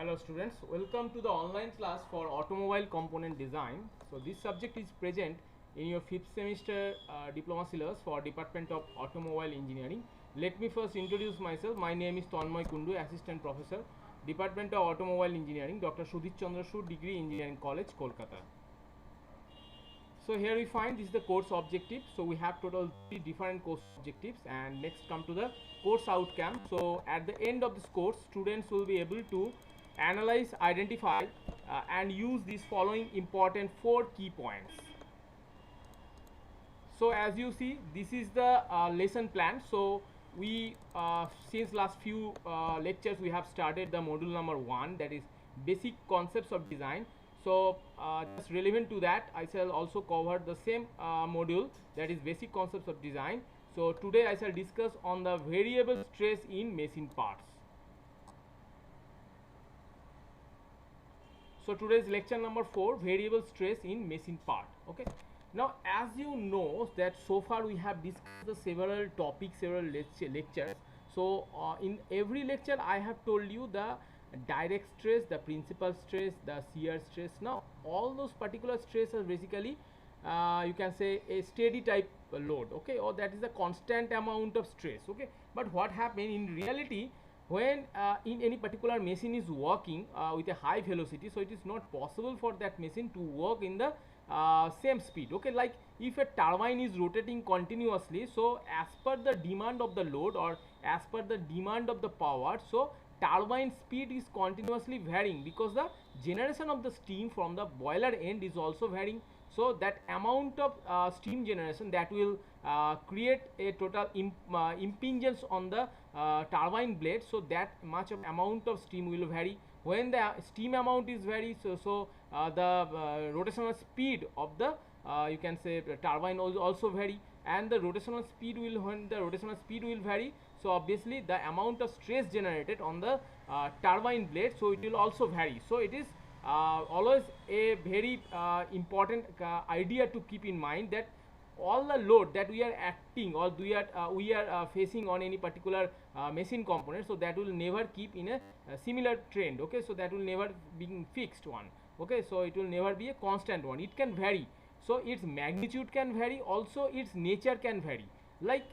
Hello students, welcome to the online class for automobile component design. So this subject is present in your 5th semester diploma syllabus for Department of Automobile Engineering. Let me first introduce myself. My name is Tanmoy Kundu, Assistant Professor, Department of Automobile Engineering, Dr. Sudhir Chandra Sood, Degree Engineering College, Kolkata. So here we find this is the course objective. So we have total 3 different course objectives, and next come to the course outcome. So at the end of this course, students will be able to analyze, identify and use these following important 4 key points. So as you see, this is the lesson plan. So we since last few lectures we have started the module number 1, that is basic concepts of design. So just relevant to that, I shall also cover the same module, that is basic concepts of design. So today I shall discuss on the variable stress in machine parts. So today's lecture number 4, variable stress in machine part. Okay. Now as you know that so far we have discussed the several topics, several lectures. So in every lecture I have told you the direct stress, the principal stress, the shear stress. Now all those particular stress are basically you can say a steady type load, okay, or that is a constant amount of stress, okay. But what happens in reality, when in any particular machine is working with a high velocity, so it is not possible for that machine to work in the same speed, okay. Like if a turbine is rotating continuously, so as per the demand of the load or as per the demand of the power, so turbine speed is continuously varying because the generation of the steam from the boiler end is also varying. So that amount of steam generation that will create a total impingence on the turbine blade, so that much of amount of steam will vary. When the steam amount is vary, so the rotational speed of the you can say turbine also vary, and the rotational speed will, when the rotational speed will vary, so obviously the amount of stress generated on the turbine blade, so it will also vary. So it is always a very important idea to keep in mind that all the load that we are acting or we are facing on any particular machine component, so that will never keep in a similar trend, okay. So that will never be fixed one, okay. So it will never be a constant one, it can vary. So its magnitude can vary, also its nature can vary. Like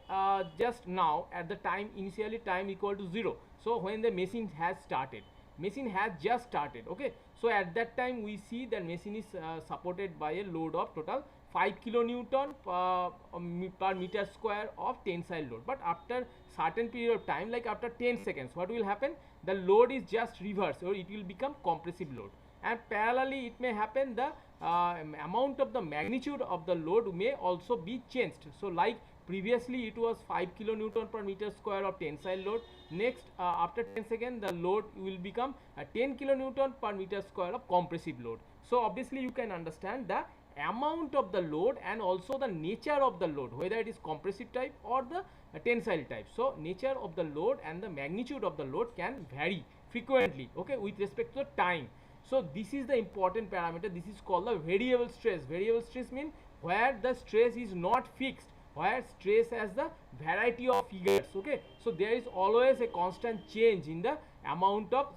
just now at the time, initially time equal to 0, so when the machine has started, machine has just started, okay. So at that time we see that machine is supported by a load of total 5 kilonewton per meter square of tensile load. But after certain period of time, like after 10 seconds, what will happen, the load is just reversed, or it will become compressive load. And parallelly it may happen the amount of the magnitude of the load may also be changed. So like previously it was 5 kilonewton per meter square of tensile load. Next after 10 seconds the load will become 10 kilonewton per meter square of compressive load. So obviously you can understand the amount of the load and also the nature of the load, whether it is compressive type or the tensile type. So nature of the load and the magnitude of the load can vary frequently, okay, with respect to the time. So this is the important parameter. This is called the variable stress. Variable stress means where the stress is not fixed, where stress has the variety of figures, okay. So there is always a constant change in the amount of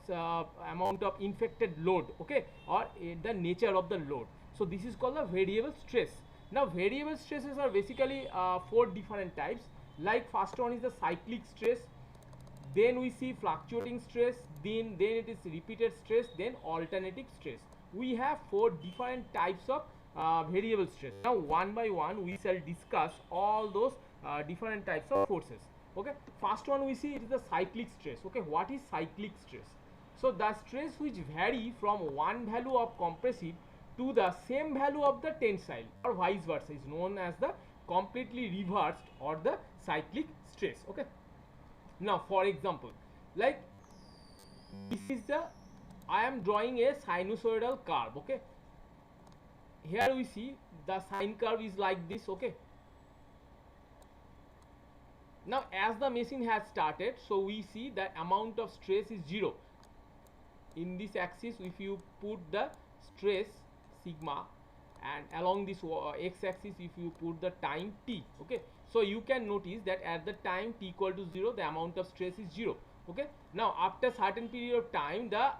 infected load, okay, or the nature of the load. So this is called the variable stress. Now variable stresses are basically 4 different types. Like first one is the cyclic stress, then we see fluctuating stress, then it is repeated stress, then alternating stress. We have 4 different types of variable stress. Now one by one we shall discuss all those different types of forces, okay. First one we see, it is the cyclic stress, okay. What is cyclic stress? So the stress which vary from one value of compressive to the same value of the tensile or vice versa is known as the completely reversed or the cyclic stress, okay. Now for example, like this is the, I am drawing a sinusoidal curve, okay. Here we see the sine curve is like this, okay. Now as the machine has started, so we see the amount of stress is 0. In this axis if you put the stress sigma, and along this x axis if you put the time t, okay. So you can notice that at the time t equal to 0, the amount of stress is 0, okay. Now after certain period of time, the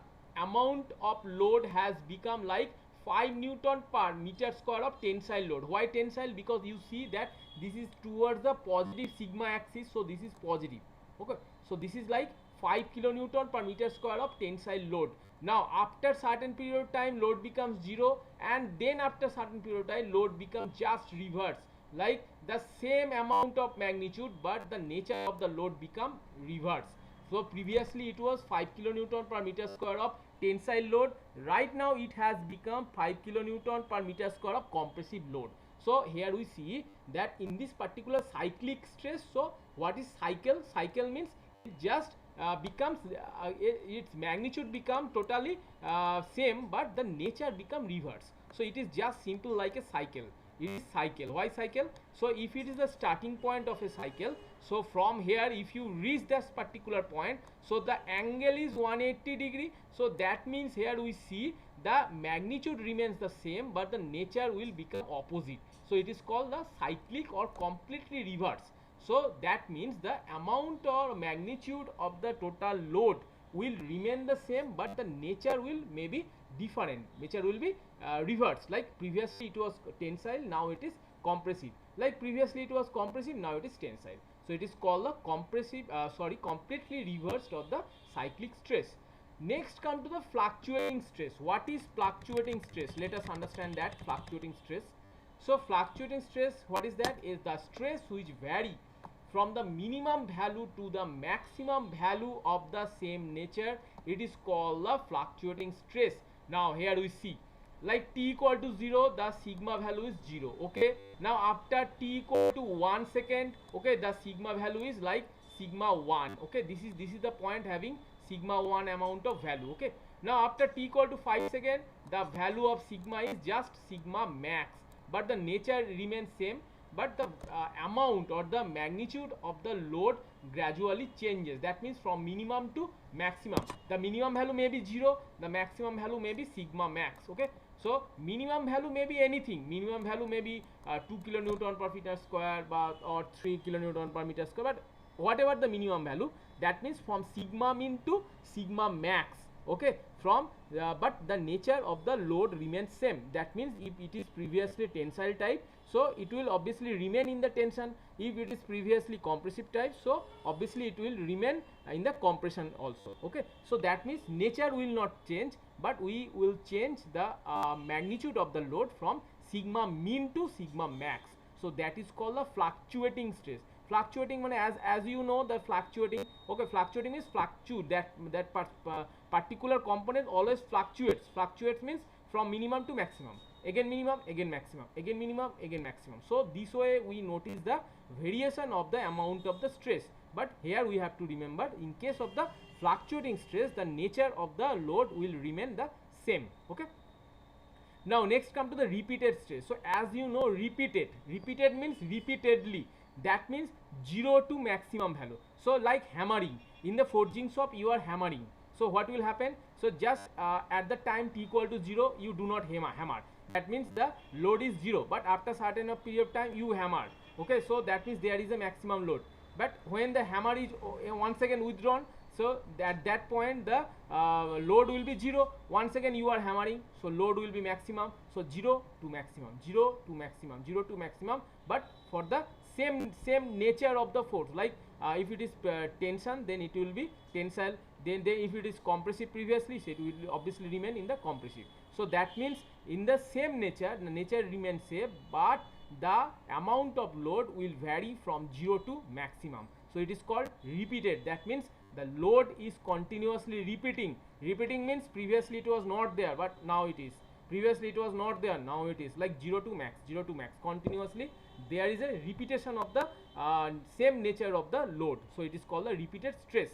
amount of load has become like 5 Newton per meter square of tensile load. Why tensile? Because you see that this is towards the positive sigma axis, so this is positive. Okay, so this is like 5 kilonewton per meter square of tensile load. Now after certain period of time load becomes 0, and then after certain period of time load becomes just reverse, like the same amount of magnitude but the nature of the load become reverse. So previously it was 5 kilonewton per meter square of tensile load, right now it has become 5 kilonewton per meter square of compressive load. So here we see that in this particular cyclic stress, so what is cycle? Cycle means it just becomes its magnitude become totally same but the nature become reverse. So it is just simple like a cycle. It is cycle. Why cycle? So if it is the starting point of a cycle, so from here if you reach this particular point, so the angle is 180 degree, so that means here we see the magnitude remains the same but the nature will become opposite. So it is called the cyclic or completely reverse. So that means the amount or magnitude of the total load will remain the same but the nature will maybe different. Nature will be reversed. Like previously it was tensile, now it is compressive. Like previously it was compressive, now it is tensile. So it is called the compressive, completely reversed of the cyclic stress. Next come to the fluctuating stress. What is fluctuating stress? Let us understand that fluctuating stress. So fluctuating stress, what is that? Is the stress which vary from the minimum value to the maximum value of the same nature. It is called the fluctuating stress. Now here we see like t equal to 0, the sigma value is 0. Okay, now after t equal to 1 second, okay, the sigma value is like sigma 1. Okay, this is the point having sigma 1 amount of value. Okay, now after t equal to 5 second, the value of sigma is just sigma max but the nature remains same but the amount or the magnitude of the load gradually changes. That means from minimum to maximum, the minimum value may be 0, the maximum value may be sigma max. Okay, so minimum value may be anything. Minimum value may be 2 kilonewton per meter square but or 3 kilonewton per meter square, but whatever the minimum value, that means from sigma min to sigma max. Okay, from but the nature of the load remains same. That means if it is previously tensile type, so it will obviously remain in the tension. If it is previously compressive type, so obviously it will remain in the compression also. Okay, so that means nature will not change but we will change the magnitude of the load from sigma min to sigma max. So that is called the fluctuating stress. Fluctuating means as you know the fluctuating, okay, fluctuating is fluctuate, that particular component always fluctuates. Fluctuates means from minimum to maximum, again minimum, again maximum, again minimum, again maximum. So this way we notice the variation of the amount of the stress. But here we have to remember, in case of the fluctuating stress, the nature of the load will remain the same. Okay, now next come to the repeated stress. So as you know, repeated means repeatedly. That means 0 to maximum value. So like hammering, in the forging shop you are hammering. So what will happen? So just at the time t equal to 0 you do not hammer. That means the load is 0 but after certain period of time you hammer. Okay, so that means there is a maximum load. But when the hammer is once again withdrawn, so at that point the load will be 0. Once again you are hammering, so load will be maximum. So 0 to maximum, 0 to maximum, 0 to maximum, but for the same nature of the force. Like if it is tension, then it will be tensile. Then if it is compressive previously, so it will obviously remain in the compressive. So that means in the same nature, the nature remains same but the amount of load will vary from 0 to maximum. So it is called repeated. That means the load is continuously repeating. Repeating means previously it was not there but now it is. Previously it was not there, now it is. Like 0 to max, 0 to max, continuously there is a repetition of the same nature of the load. So it is called a repeated stress.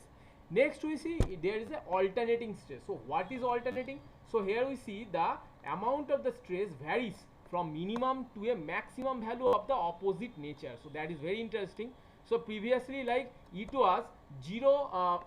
Next we see there is a alternating stress. So what is alternating? So here we see the amount of the stress varies from minimum to a maximum value of the opposite nature. So that is very interesting. So previously like it was 1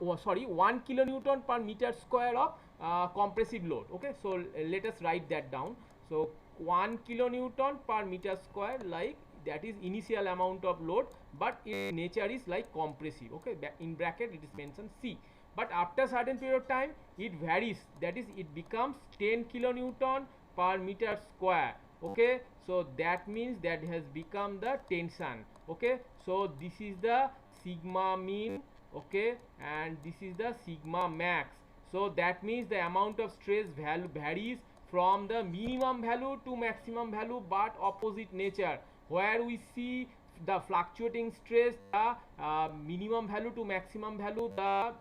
kilonewton per meter square of compressive load. Okay, so let us write that down. So 1 kilonewton per meter square, like that is initial amount of load but its nature is like compressive. Okay, in bracket it is mentioned C. but after certain period of time it varies, that is it becomes 10 kilonewton per meter square. Okay, so that means that has become the tension. Okay, so this is the sigma mean, okay, and this is the sigma max. So that means the amount of stress value varies from the minimum value to maximum value, but opposite nature. Where we see the fluctuating stress, the minimum value to maximum value, the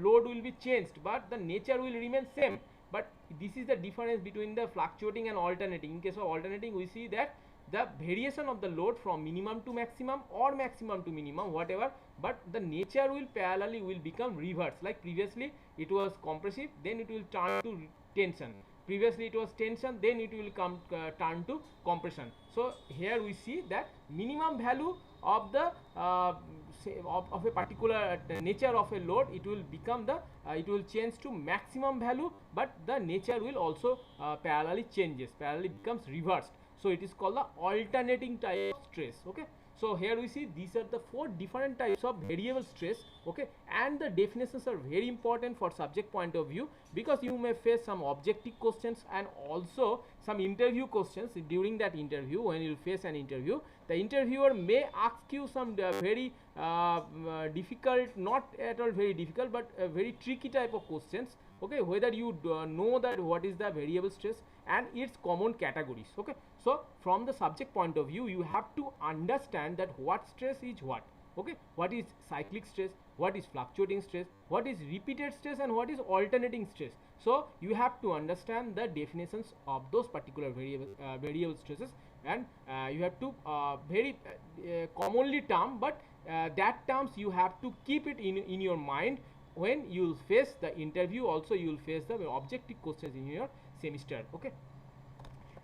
load will be changed, but the nature will remain same. But this is the difference between the fluctuating and alternating. In case of alternating, we see that the variation of the load from minimum to maximum or maximum to minimum, whatever, but the nature will parallelly will become reverse. Like previously it was compressive, then it will turn to tension. Previously it was tension, then it will come turn to compression. So here we see that minimum value of the of a particular nature of a load, it will become the it will change to maximum value, but the nature will also parallelly changes, parallelly becomes reversed. So it is called the alternating type of stress. Okay, so here we see these are the 4 different types of variable stress. Okay, and the definitions are very important for subject point of view, because you may face some objective questions and also some interview questions. During that interview, when you face an interview, the interviewer may ask you some very difficult, not at all very difficult, but very tricky type of questions. Okay, whether you know that what is the variable stress and its common categories. Okay, so from the subject point of view, you have to understand that what stress is what. Okay, what is cyclic stress, what is fluctuating stress, what is repeated stress, and what is alternating stress. So you have to understand the definitions of those particular variable stresses, and you have to very commonly term, but that terms you have to keep it in your mind when you face the interview. Also you will face the objective questions in your semester. Okay,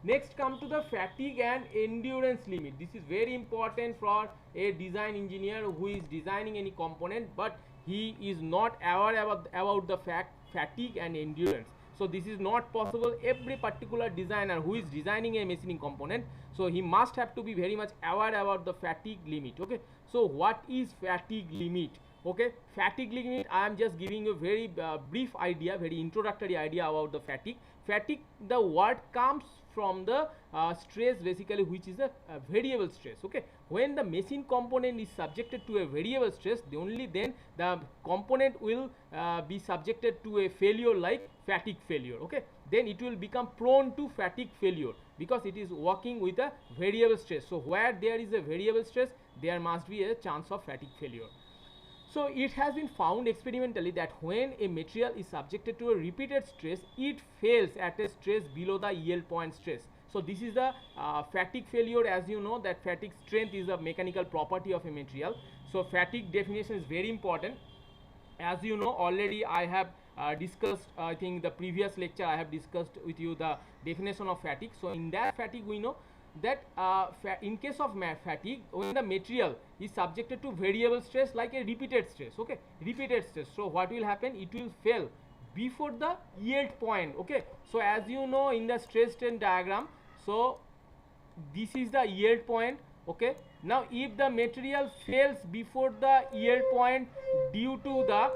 next come to the fatigue and endurance limit. This is very important for a design engineer who is designing any component, but he is not aware about the fatigue and endurance. So this is not possible. Every particular designer who is designing a machining component, so he must have to be very much aware about the fatigue limit. Okay, so what is fatigue limit? Okay, fatigue limit, I am just giving you a very brief idea, very introductory idea about the fatigue. Fatigue, the word comes from the stress basically, which is a variable stress. Okay, when the machine component is subjected to a variable stress, only then the component will be subjected to a failure like fatigue failure. Okay, then it will become prone to fatigue failure because it is working with a variable stress. So where there is a variable stress, there must be a chance of fatigue failure. So it has been found experimentally that when a material is subjected to a repeated stress, it fails at a stress below the yield point stress. So this is the fatigue failure. As you know that fatigue strength is a mechanical property of a material. So fatigue definition is very important. As you know already, I have discussed, I think the previous lecture I have discussed with you the definition of fatigue. So in that fatigue we know that in case of fatigue, when the material is subjected to variable stress like a repeated stress, okay, repeated stress, so what will happen, it will fail before the yield point. Okay, so as you know in the stress strain diagram, so this is the yield point. Okay, now if the material fails before the yield point due to the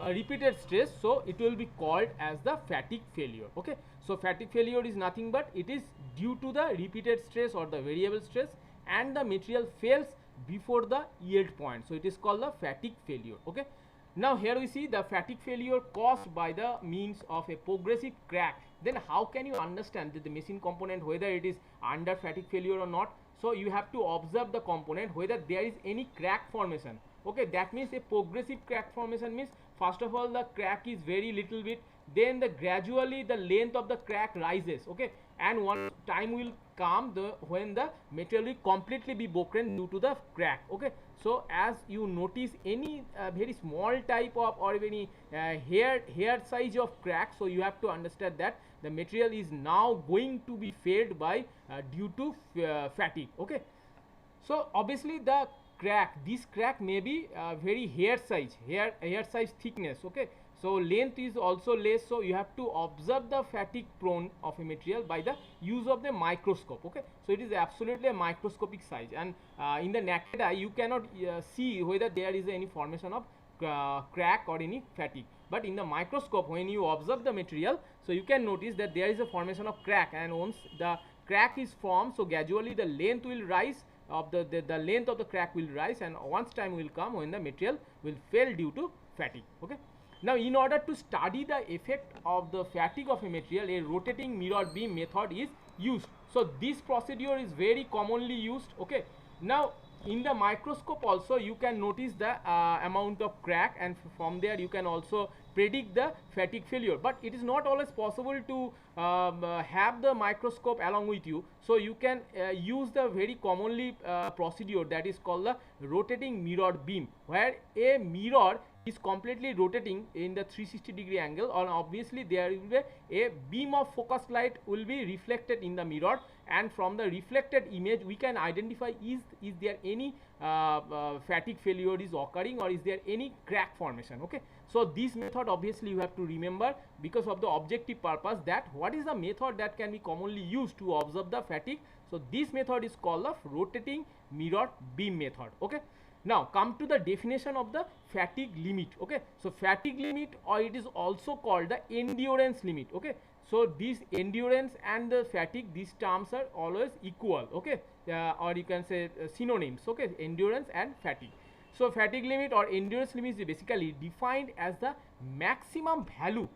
repeated stress, so it will be called as the fatigue failure. Okay, so fatigue failure is nothing but it is due to the repeated stress or the variable stress, and the material fails before the yield point, so it is called the fatigue failure. Okay, now here we see the fatigue failure caused by the means of a progressive crack. Then how can you understand that the machine component whether it is under fatigue failure or not? So you have to observe the component whether there is any crack formation. Okay, that means a progressive crack formation means first of all the crack is very little bit, then the gradually the length of the crack rises. Okay, and one time will come when the material will completely be broken due to the crack. Okay, so as you notice any very small type of or any hair size of crack, so you have to understand that the material is now going to be failed by due to fatigue. Okay, so obviously the crack, this crack may be very hair size thickness. Okay, So length is also less, so you have to observe the fatigue prone of a material by the use of the microscope. Okay, so it is absolutely a microscopic size, and in the naked eye you cannot see whether there is any formation of crack or any fatigue, but in the microscope when you observe the material, so you can notice that there is a formation of crack, and once the crack is formed, so gradually the length will rise of the length of the crack will rise, and once time will come when the material will fail due to fatigue. Okay, now in order to study the effect of the fatigue of a material, a rotating mirror beam method is used. So this procedure is very commonly used. Okay, now in the microscope also you can notice the amount of crack, and from there you can also predict the fatigue failure, but it is not always possible to have the microscope along with you, so you can use the very commonly procedure that is called the rotating mirror beam, where a mirror is completely rotating in the 360-degree angle, or obviously there will be a beam of focused light will be reflected in the mirror, and from the reflected image we can identify is there any fatigue failure is occurring, or is there any crack formation. Okay, so this method obviously you have to remember because of the objective purpose, that what is the method that can be commonly used to observe the fatigue. So this method is called the rotating mirror beam method. Okay, now come to the definition of the fatigue limit. Okay, so fatigue limit, or it is also called the endurance limit. Okay, so this endurance and the fatigue, these terms are always equal. Okay, or you can say synonyms. Okay, endurance and fatigue. So fatigue limit or endurance limit is basically defined as the maximum value.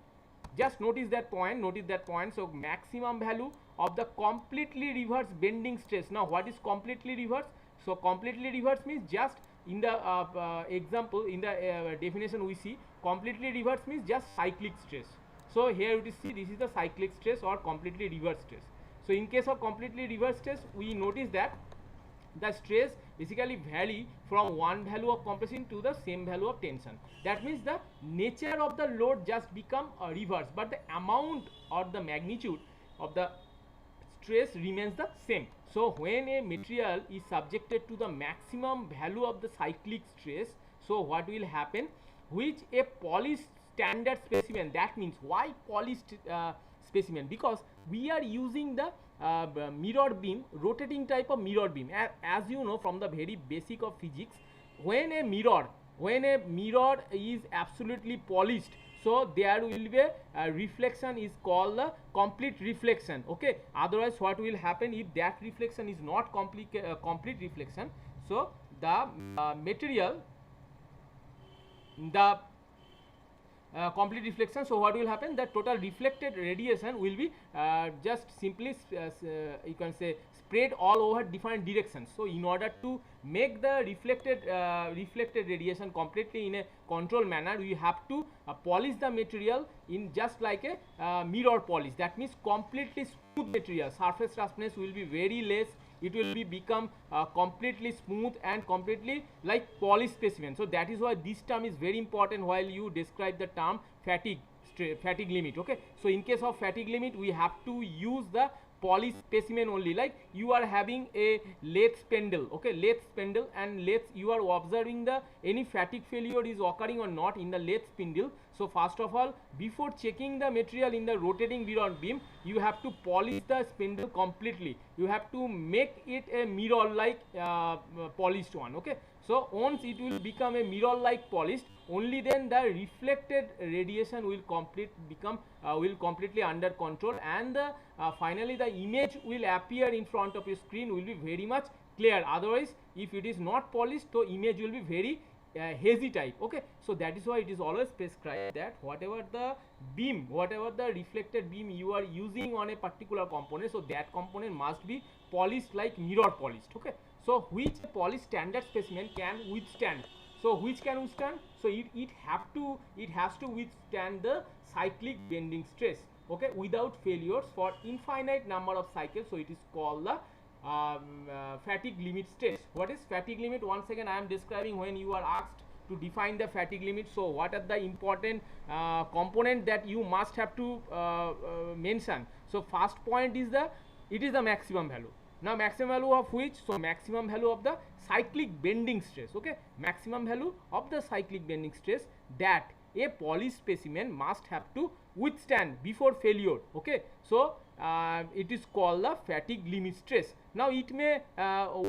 Just notice that point, so maximum value of the completely reverse bending stress. Now what is completely reverse? So completely reverse means, just in the example, in the definition we see, completely reverse means just cyclic stress. So here you see this is the cyclic stress or completely reverse stress. So in case of completely reverse stress, we notice that the stress basically vary from one value of compression to the same value of tension. That means the nature of the load just become reverse, but the amount or the magnitude of the stress remains the same. So when a material is subjected to the maximum value of the cyclic stress, so what will happen, which a polished standard specimen, that means why polished specimen, because we are using the mirror beam, rotating type of mirror beam. As you know from the very basic of physics, when a mirror is absolutely polished, so there will be a reflection is called the complete reflection. Okay, otherwise what will happen if that reflection is not complete reflection, so the material, the complete reflection, so what will happen, the total reflected radiation will be just simply you can say spread all over different directions. So in order to make the reflected radiation completely in a controlled manner, we have to polish the material in just like a mirror polish. That means completely smooth material, surface roughness will be very less, it will be become completely smooth and completely like polished specimen. So that is why this term is very important while you describe the term fatigue limit. Okay, so in case of fatigue limit, we have to use the polished specimen only. Like you are having a lathe spindle, okay, lathe spindle, and you are observing the any fatigue failure is occurring or not in the lathe spindle. So first of all, before checking the material in the rotating mirror beam, you have to polish the spindle completely. You have to make it a mirror like polished one. Okay, so once it will become a mirror like polished, only then the reflected radiation will completely under control, and finally the image will appear in front of your screen will be very much clear. Otherwise, if it is not polished, so image will be very hazy type. Okay, so that is why it is always prescribed that whatever the reflected beam you are using on a particular component, so that component must be polished like mirror polished. Okay, so which polished standard specimen can withstand, so which can withstand, so it has to withstand the cyclic bending stress, okay, without failures for infinite number of cycles. So it is called the fatigue limit stress. What is fatigue limit? Once again I am describing when you are asked to define the fatigue limit. So what are the important component that you must have to mention? So first point is it is the maximum value. Now maximum value of which? So maximum value of the cyclic bending stress. Okay, maximum value of the cyclic bending stress that a poly specimen must have to withstand before failure. Okay, so it is called the fatigue limit stress. Now it may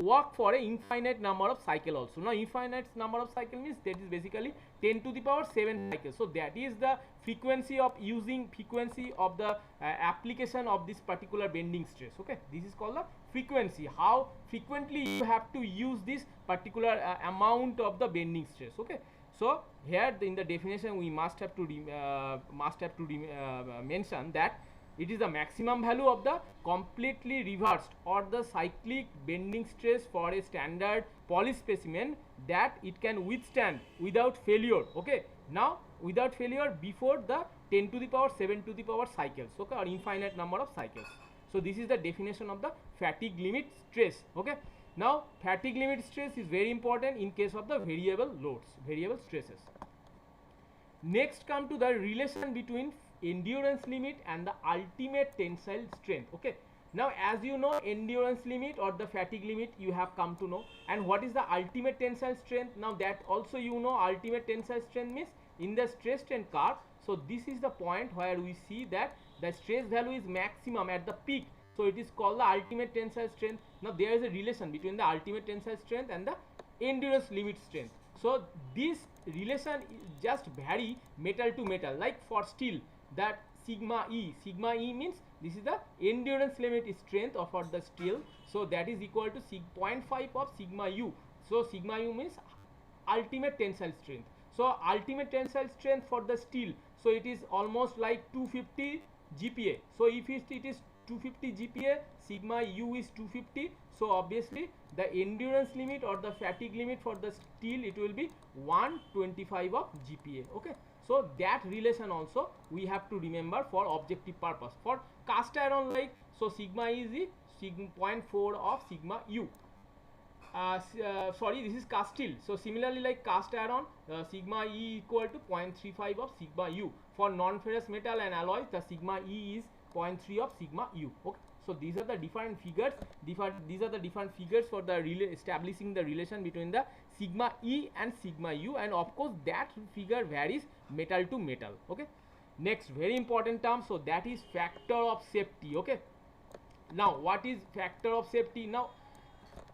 work for a infinite number of cycle also. Now infinite number of cycle means that is basically 10 to the power 7 cycles. So that is the frequency of the application of this particular bending stress. Okay, this is called the frequency, how frequently you have to use this particular amount of the bending stress. Okay, so here in the definition we must have to mention that it is the maximum value of the completely reversed or the cyclic bending stress for a standard poly specimen that it can withstand without failure. Okay, now without failure before the 10 to the power 7 to the power cycles, okay, or infinite number of cycles. So this is the definition of the fatigue limit stress. Okay, now fatigue limit stress is very important in case of the variable loads, variable stresses. Next come to the relation between endurance limit and the ultimate tensile strength. Okay, now as you know, endurance limit or the fatigue limit you have come to know, and what is the ultimate tensile strength? Now that also you know, ultimate tensile strength means in the stress strain curve. So this is the point where we see that the stress value is maximum at the peak, so it is called the ultimate tensile strength. Now there is a relation between the ultimate tensile strength and the endurance limit strength. So this relation just vary metal to metal. Like for steel, that sigma E means this is the endurance limit strength of the steel, so that is equal to 0.5 of sigma U. So sigma U means ultimate tensile strength. So ultimate tensile strength for the steel, so it is almost like 250 GPa. So if it is 250 GPa, sigma U is 250. So obviously the endurance limit or the fatigue limit for the steel, it will be 125 of GPa. Okay, so that relation also we have to remember for objective purpose. For cast iron, like, so sigma is the 0.4 of sigma U. Sorry, this is cast steel. So similarly, like cast iron, sigma E equal to 0.35 of sigma U. For non-ferrous metal and alloys, the sigma E is 0.3 of sigma U. Okay, so these are the different figures. These are the different figures for the establishing the relation between the sigma E and sigma U, and of course that figure varies metal to metal. Okay, next very important term, so that is factor of safety. Okay, now what is factor of safety? Now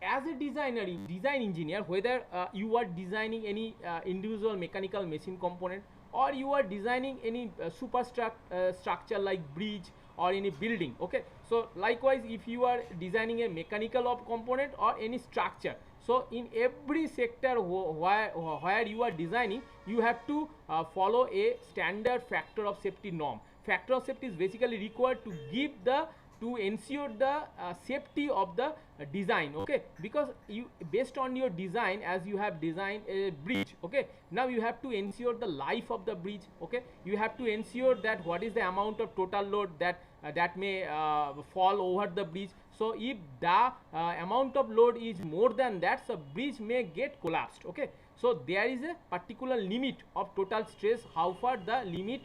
as a design engineer, whether you are designing any individual mechanical machine component, or you are designing any structure like bridge or any building. Okay, so likewise if you are designing a mechanical of component or any structure, so in every sector where you are designing, you have to follow a standard factor of safety norm. Factor of safety is basically required to ensure the safety of the design. Okay, because you, based on your design, as you have designed a bridge, okay, now you have to ensure the life of the bridge. Okay, you have to ensure that what is the amount of total load that may fall over the bridge. So if the amount of load is more than that, so bridge may get collapsed. Okay, so there is a particular limit of total stress, how far the limit,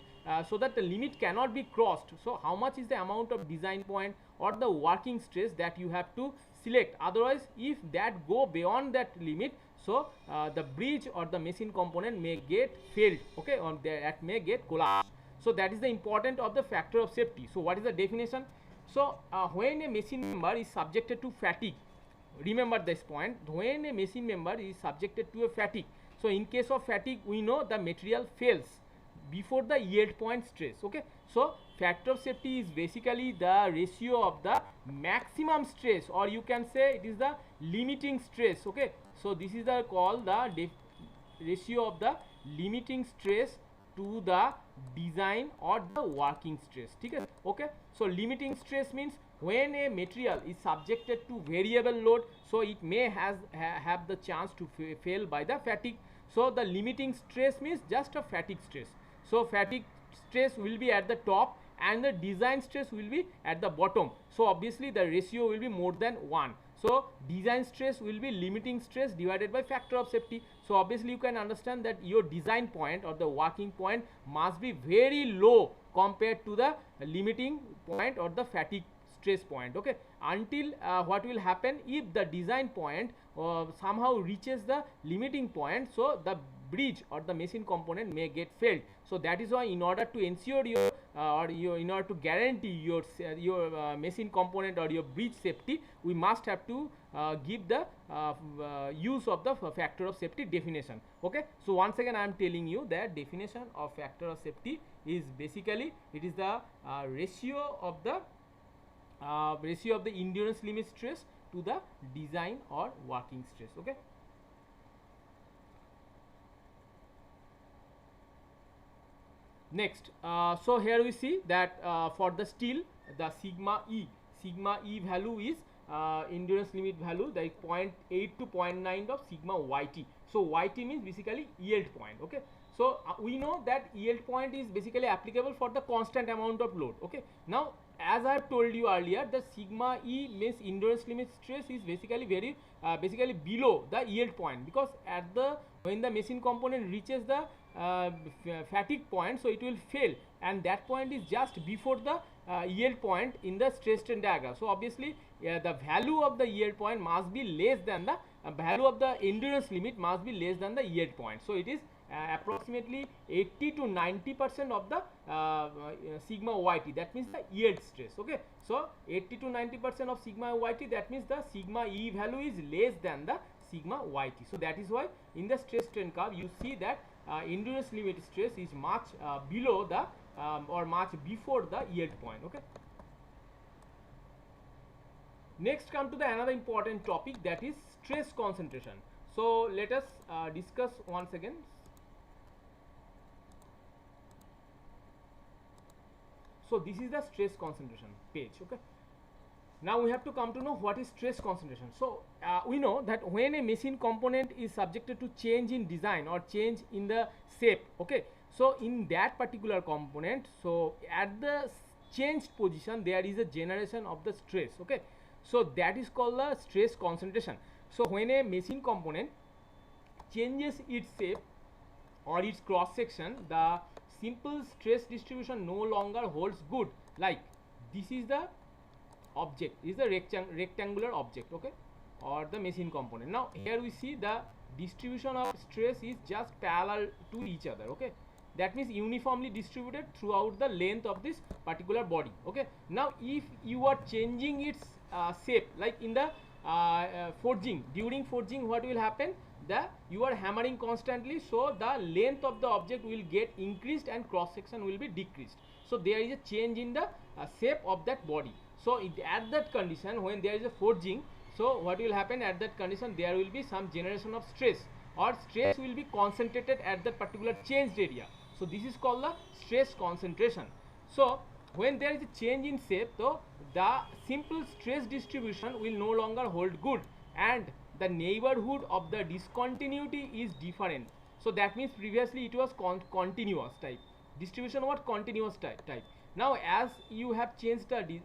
so that the limit cannot be crossed. So how much is the amount of design point or the working stress that you have to select? Otherwise, if that go beyond that limit, so the bridge or the machine component may get failed. Okay, or that may get collapsed. So that is the important of the factor of safety. So what is the definition? So when a machine member is subjected to fatigue, remember this point, when a machine member is subjected to a fatigue, so in case of fatigue, we know the material fails before the yield point stress. Okay, so factor of safety is basically the ratio of the maximum stress, or you can say it is the limiting stress. Okay, so this is the called the ratio of the limiting stress to the design or the working stress. Okay, so limiting stress means when a material is subjected to variable load, so it may have the chance to fail by the fatigue. So the limiting stress means just a fatigue stress. So fatigue stress will be at the top and the design stress will be at the bottom. So obviously the ratio will be more than 1. So design stress will be limiting stress divided by factor of safety. So obviously you can understand that your design point or the working point must be very low compared to the limiting point or the fatigue stress point. Okay, until what will happen if the design point somehow reaches the limiting point, so the bridge or the machine component may get failed. So that is why in order to ensure your in order to guarantee your machine component or your bridge safety, we must have to give the use of the factor of safety definition. Okay, so once again I am telling you that definition of factor of safety is basically it is the ratio of the endurance limit stress to the design or working stress. Okay, next so here we see that for the steel, the sigma e value is endurance limit value, like 0.8 to 0.9 of sigma yt. So yt means basically yield point. Okay, so we know that yield point is basically applicable for the constant amount of load. Okay, now as I have told you earlier, the sigma e means endurance limit stress is basically very basically below the yield point, because at the when the machine component reaches the fatigue point, so it will fail, and that point is just before the yield point in the stress strain diagram. So obviously the value of the yield point must be less than the value of the endurance limit must be less than the yield point. So it is approximately 80 to 90% of the sigma yt, that means the yield stress. Okay, so 80 to 90% of sigma yt, that means the sigma e value is less than the sigma yt. So that is why in the stress strain curve you see that endurance limit stress is much below the or much before the yield point. Okay, next come to the another important topic, that is stress concentration. So let us discuss once again. So this is the stress concentration page. Okay, now we have to come to know what is stress concentration. So we know that when a machine component is subjected to change in design or change in the shape, okay, so in that particular component, so at the changed position there is a generation of the stress. Okay, so that is called the stress concentration. So when a machine component changes its shape or its cross section, the simple stress distribution no longer holds good. Like this is the object, is the rectangular object, okay, or the machine component. Now here we see the distribution of stress is just parallel to each other. Okay, that means uniformly distributed throughout the length of this particular body. Okay, now if you are changing its shape, like in the forging, during forging what will happen, you are hammering constantly, so the length of the object will get increased and cross section will be decreased. So there is a change in the shape of that body. So at that condition, when there is a forging, so what will happen at that condition, there will be some generation of stress, or stress will be concentrated at that particular changed area. So this is called the stress concentration. So when there is a change in shape, so the simple stress distribution will no longer hold good, and the neighborhood of the discontinuity is different. So that means previously it was continuous type distribution, what continuous type. Now as you have changed the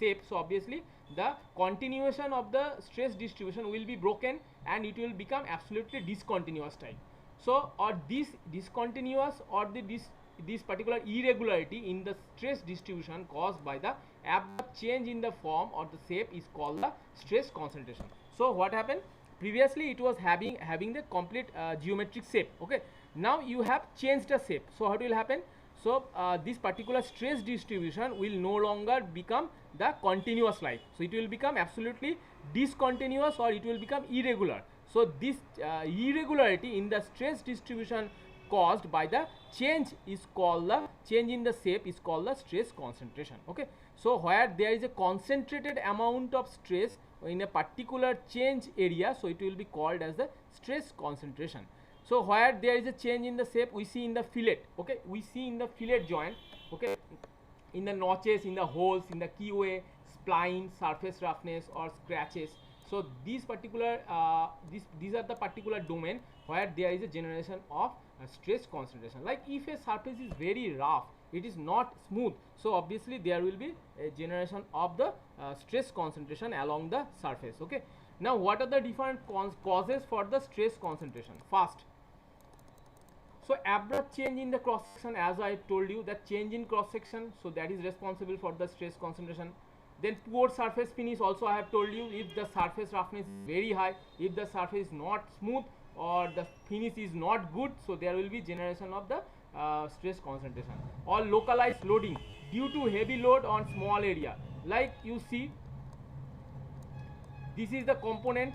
shape, so obviously the continuation of the stress distribution will be broken and it will become absolutely discontinuous type. So or this discontinuous or this particular irregularity in the stress distribution caused by the abrupt change in the form or the shape is called the stress concentration. So what happened, previously it was having the complete geometric shape. Okay, now you have changed the shape, so what will happen, so this particular stress distribution will no longer become the continuous like, so it will become absolutely discontinuous or it will become irregular. So this irregularity in the stress distribution caused by the change is called the change in the shape is called the stress concentration. Okay, so where there is a concentrated amount of stress in a particular change area, so it will be called as the stress concentration. So where there is a change in the shape, we see in the fillet. Okay, we see in the fillet joint. Okay, in the notches, in the holes, in the keyway, spline, surface roughness or scratches. So these particular these are the particular domain where there is a generation of stress concentration. Like if a surface is very rough, it is not smooth, so obviously there will be a generation of the stress concentration along the surface. Okay, now what are the different causes for the stress concentration? First, so abrupt change in the cross section, as I told you, that change in cross section, so that is responsible for the stress concentration. Then poor surface finish, also I have told you, if the surface roughness is very high, if the surface is not smooth, or the finish is not good, so there will be generation of the stress concentration. Or localized loading due to heavy load on small area, like you see this is the component.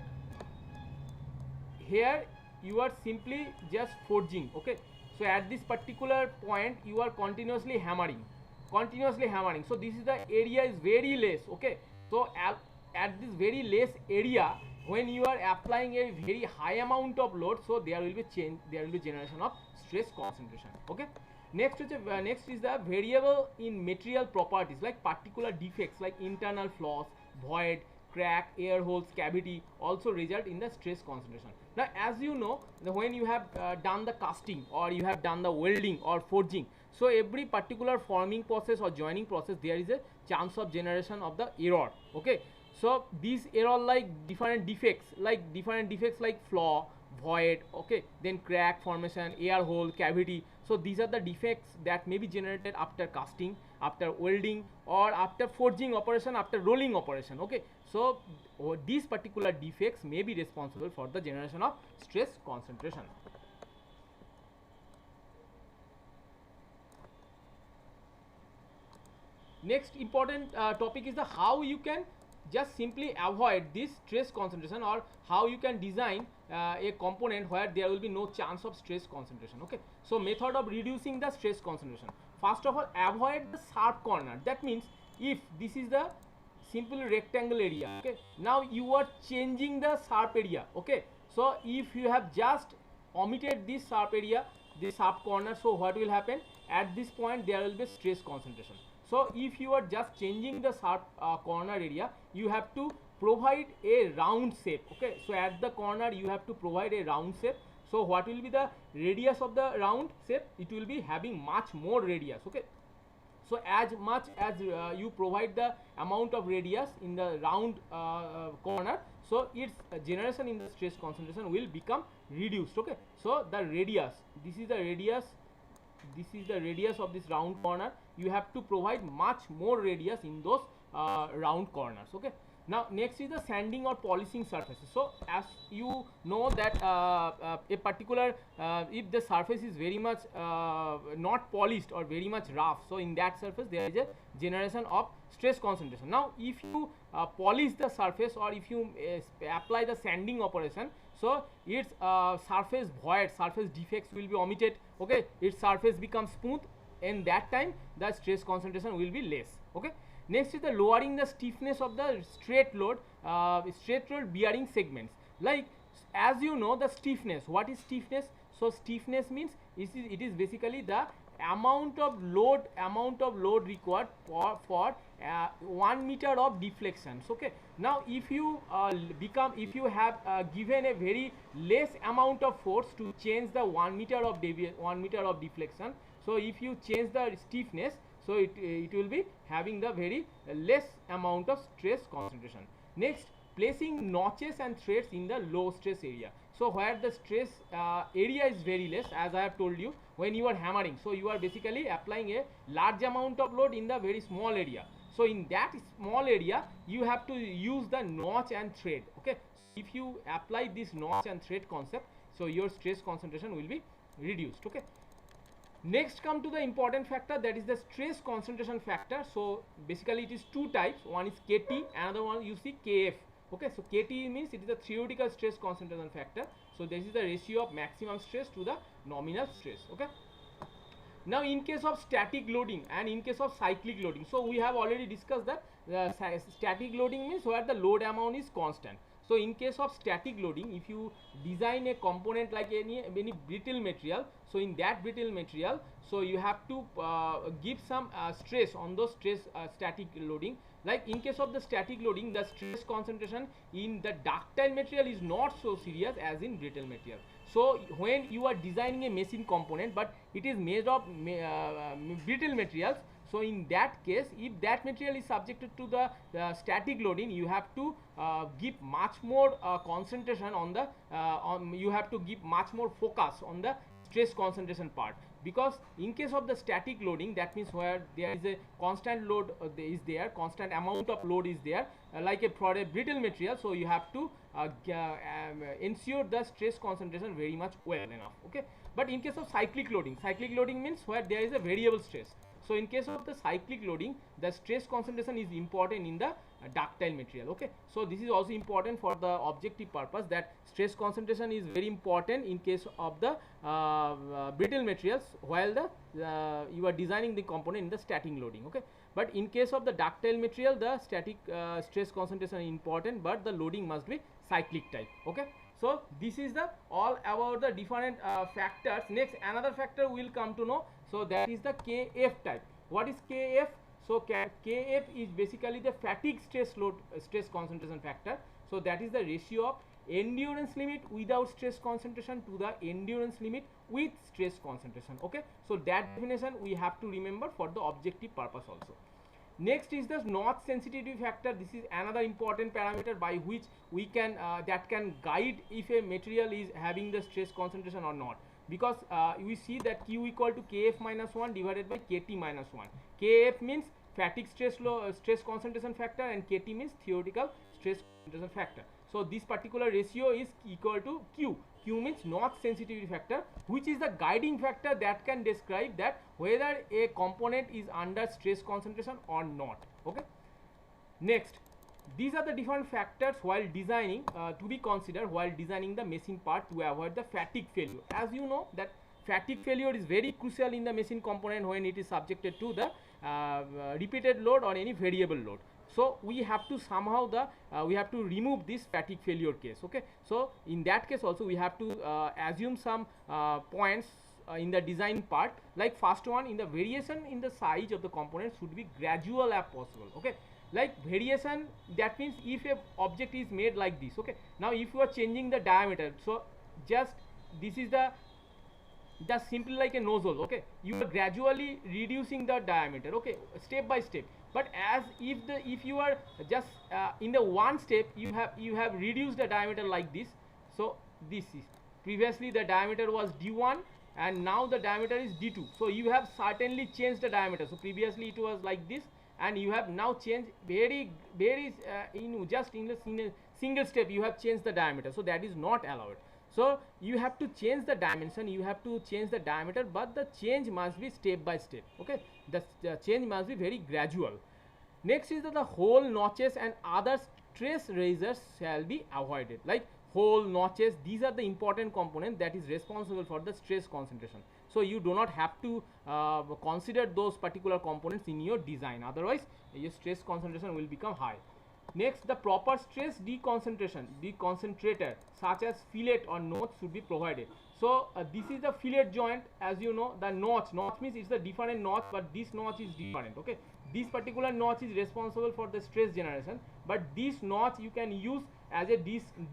Here you are simply just forging, okay. So at this particular point you are continuously hammering, so this is the area is very less, okay. So at this very less area, when you are applying a very high amount of load, so there will be generation of stress concentration, okay. Next is the variable in material properties, like particular defects like internal flaws, void, crack, air holes, cavity also result in the stress concentration. Now as you know, when you have done the casting or you have done the welding or forging, so every particular forming process or joining process, there is a chance of generation of the error, okay. So these error like different defects like flaw, void, okay, then crack formation, air hole, cavity. So these are the defects that may be generated after casting, after welding, or after forging operation, after rolling operation, okay. So these particular defects may be responsible for the generation of stress concentration. Next important topic is the how you can just simply avoid this stress concentration, or how you can design a component where there will be no chance of stress concentration, okay. So method of reducing the stress concentration: first of all, avoid the sharp corner. That means if this is the simple rectangle area, okay, now you are changing the sharp area, okay. So if you have just omitted this sharp area, this sharp corner, so what will happen? At this point there will be stress concentration. So if you are just changing the sharp corner area, you have to provide a round shape, okay. So at the corner you have to provide a round shape. So what will be the radius of the round shape? It will be having much more radius, okay. So as much as you provide the amount of radius in the round corner, so its generation in the stress concentration will become reduced, okay. So the radius, this is the radius of this round corner. You have to provide much more radius in those round corners, okay. Now next is the sanding or polishing surfaces. So as you know that a particular if the surface is very much not polished or very much rough, so in that surface there is a generation of stress concentration. Now if you polish the surface, or if you apply the sanding operation, so its surface void, surface defects will be omitted, okay. Its surface becomes smooth, and that time the stress concentration will be less, okay. Next is the lowering the stiffness of the straight load bearing segments. Like as you know the stiffness, what is stiffness? So stiffness means it is basically the amount of load required for 1 meter of deflections, okay. Now if you have given a very less amount of force to change the 1 meter of deflection, so if you change the stiffness, so it will be having the very less amount of stress concentration. Next, placing notches and threads in the low stress area. So where the stress area is very less, as I have told you, when you are hammering, so you are basically applying a large amount of load in the very small area. So in that small area you have to use the notch and thread, okay. If you apply this notch and thread concept, so your stress concentration will be reduced, okay. Next come to the important factor, that is the stress concentration factor. So basically it is two types, one is KT, another one you see KF, okay. So KT means it is the theoretical stress concentration factor. So this is the ratio of maximum stress to the nominal stress, okay. Now in case of static loading and in case of cyclic loading, so we have already discussed that static loading means where the load amount is constant. So in case of static loading, if you design a component like any brittle material, so in that brittle material, so you have to give some stress on those static loading. Like in case of the static loading, the stress concentration in the ductile material is not so serious as in brittle material. So when you are designing a machine component but it is made of brittle materials, so in that case, if that material is subjected to the static loading, you have to give much more concentration on the you have to give much more focus on the stress concentration part. because in case of the static loading, that means where there is a constant load is there, constant amount of load is there, like for a brittle material, so you have to ensure the stress concentration very much well enough. Okay, but in case of cyclic loading means where there is a variable stress. So in case of the cyclic loading, the stress concentration is important in the ductile material. Okay, so this is also important for the objective purpose, that stress concentration is very important in case of the brittle materials while the you are designing the component in the static loading. Okay, but in case of the ductile material, the static stress concentration is important, but the loading must be cyclic type. Okay, so this is the all about the different factors. Next, another factor we will come to know, so that is the KF type. What is KF? So KF is basically the fatigue stress concentration factor. So that is the ratio of endurance limit without stress concentration to the endurance limit with stress concentration. Okay, so that definition we have to remember for the objective purpose also. Next is the notch sensitivity factor. This is another important parameter by which we can that can guide if a material is having the stress concentration or not, because we see that Q equal to Kf minus 1 divided by Kt minus 1. Kf means fatigue stress concentration factor, and Kt means theoretical stress concentration factor. So this particular ratio is equal to Q. Q means notch sensitivity factor, which is the guiding factor that can describe that whether a component is under stress concentration or not. Okay. Next, these are the different factors while designing to be considered while designing the machine part to avoid the fatigue failure. As you know that fatigue failure is very crucial in the machine component when it is subjected to the repeated load or any variable load. So we have to somehow we have to remove this fatigue failure case. Okay, so in that case also we have to assume some points in the design part. Like first one, in the variation in the size of the component should be gradual as possible. Okay, like variation, that means if a object is made like this. Okay, now if you are changing the diameter, so just this is the simply like a nozzle. Okay, you are gradually reducing the diameter, okay, step by step. But as if you are just in the one step, you have reduced the diameter like this. So this is previously the diameter was d1 and now the diameter is d2. So you have certainly changed the diameter. So previously it was like this, and you have now changed very in a single step you have changed the diameter. So that is not allowed. So you have to change the dimension, you have to change the diameter, but the change must be step by step. Okay, the change must be very gradual. Next is that the hole, notches and other stress raisers shall be avoided. Like hole, notches, these are the important component that is responsible for the stress concentration. So you do not have to consider those particular components in your design, otherwise your stress concentration will become high. Next, the proper stress deconcentrator such as fillet or notch should be provided. So this is the fillet joint. As you know, the notch means it's a different notch, but this notch is different. Okay, this particular notch is responsible for the stress generation, but this notch you can use as a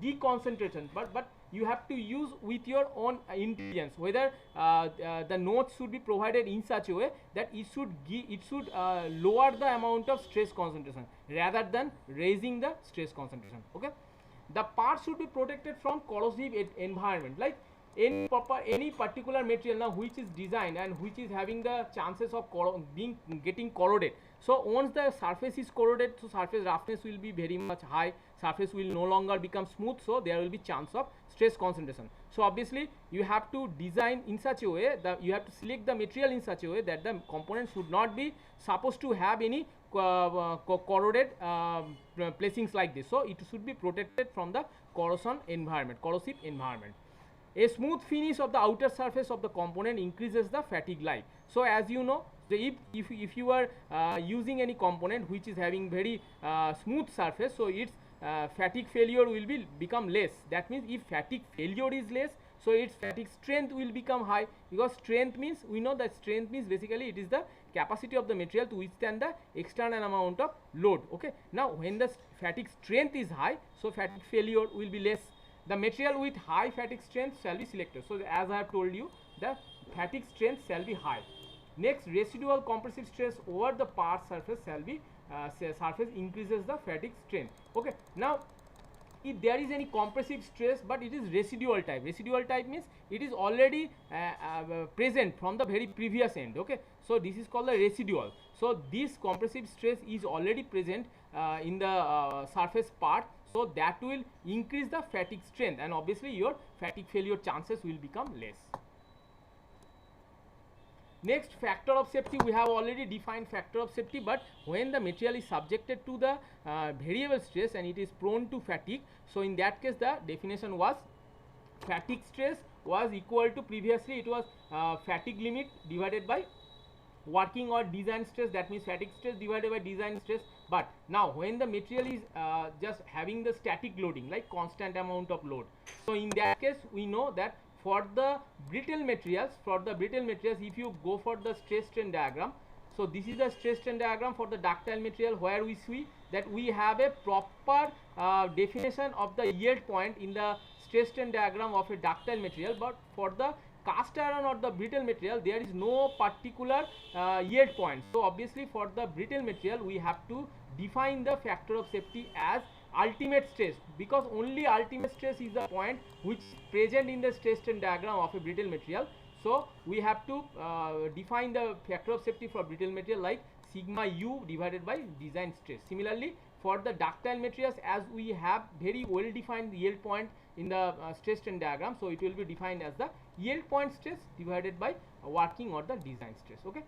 deconcentration, but you have to use with your own intelligence whether the notch should be provided in such a way that it should lower the amount of stress concentration rather than raising the stress concentration. Okay, the part should be protected from corrosive environment. Like any particular material now which is designed and which is having the chances of getting corroded. So once the surface is corroded, so surface roughness will be very much high, surface will no longer become smooth, so there will be chance of stress concentration. So obviously you have to design in such a way that you have to select the material in such a way that the component should not be supposed to have any corroded placings like this. So it should be protected from the corrosive environment. A smooth finish of the outer surface of the component increases the fatigue life. So as you know, if you are using any component which is having very smooth surface, so its fatigue failure will become less. That means if fatigue failure is less, so its fatigue strength will become high, because strength means, we know that strength means basically it is the capacity of the material to withstand the external amount of load. Okay, now when the fatigue strength is high, so fatigue failure will be less. The material with high fatigue strength shall be selected. So as I have told you, the fatigue strength shall be high. Next, residual compressive stress over the part surface shall be surface increases the fatigue strength. Okay, now if there is any compressive stress but it is residual type. Residual type means it is already present from the very previous end. Okay, so this is called the residual. So this compressive stress is already present in the surface part, so that will increase the fatigue strength, and obviously your fatigue failure chances will become less. Next, factor of safety. We have already defined factor of safety, but when the material is subjected to the variable stress and it is prone to fatigue, so in that case the definition was fatigue stress was equal to, previously it was fatigue limit divided by working or design stress, that means fatigue stress divided by design stress. But now when the material is just having the static loading, like constant amount of load, so in that case we know that for the brittle materials, if you go for the stress strain diagram, so this is the stress strain diagram for the ductile material, where we see that we have a proper definition of the yield point in the stress strain diagram of a ductile material. But for the cast iron or the brittle material, there is no particular yield point. So obviously for the brittle material we have to define the factor of safety as ultimate stress, because only ultimate stress is the point which is present in the stress strain diagram of a brittle material. So we have to define the factor of safety for brittle material like sigma u divided by design stress. Similarly for the ductile materials, as we have very well defined yield point in the stress strain diagram, so it will be defined as the yield point stress divided by working or the design stress. Okay,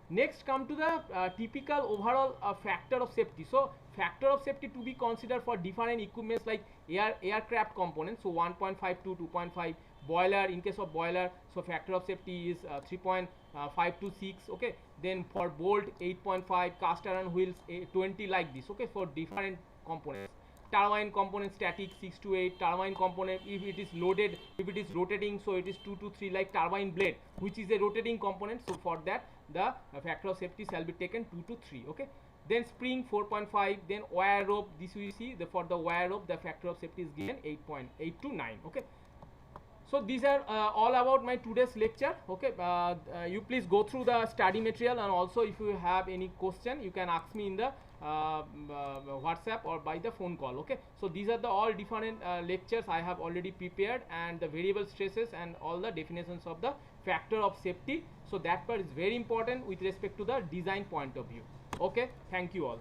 next come to the typical overall factor of safety. So factor of safety to be considered for different equipments like aircraft components, so 1.5 to 2.5, boiler, in case of boiler, so factor of safety is 3.5 to 6. Okay, then for bolt 8.5, cast iron wheels 20, like this. Okay, for different components. Turbine component static 6 to 8, turbine component if it is loaded, if it is rotating, so it is 2 to 3, like turbine blade which is a rotating component, so for that the factor of safety shall be taken 2 to 3. Okay, then spring 4.5, then wire rope, this we see for the wire rope the factor of safety is given 8.8 to 9. Okay, so these are all about my today's lecture. Okay, you please go through the study material, and also if you have any question you can ask me in the WhatsApp or by the phone call. Okay, so these are the all different lectures I have already prepared, and the variable stresses and all the definitions of the factor of safety. So that part is very important with respect to the design point of view. Okay, thank you all.